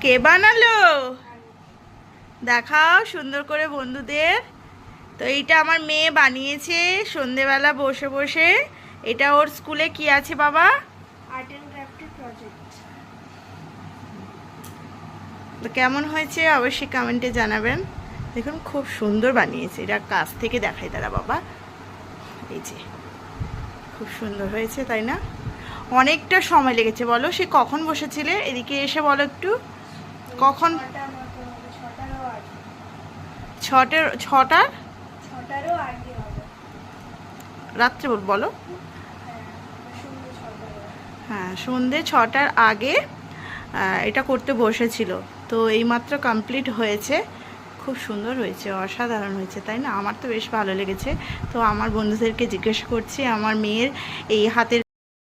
কে বানালো দেখাও সুন্দর করে বন্ধুদের। তো এইটা আমার মেয়ে বানিয়েছে সন্ধেবেলা বসে বসে। এটা ওর স্কুলে কি আছে বাবা? আর্ট অ্যান্ড ক্রাফটের প্রজেক্ট। তো কেমন হয়েছে অবশ্যই কমেন্টে জানাবেন। দেখুন খুব সুন্দর বানিয়েছে। এটা কাছ থেকে দেখাই দাঁড়া বাবা, এই যে খুব সুন্দর হয়েছে তাই না? অনেকটা সময় লেগেছে বলো, সে কখন বসেছিলে? এদিকে এসে বলো একটু কখন? ছটার রাত্রে বলো। হ্যাঁ সন্ধে 6টার আগে এটা করতে বসেছিল। তো এইমাত্র কমপ্লিট হয়েছে। খুব সুন্দর হয়েছে, অসাধারণ হয়েছে তাই না? আমার তো বেশ ভালো লেগেছে। তো আমার বন্ধুদেরকে জিজ্ঞেস করছি আমার মেয়ের এই হাতের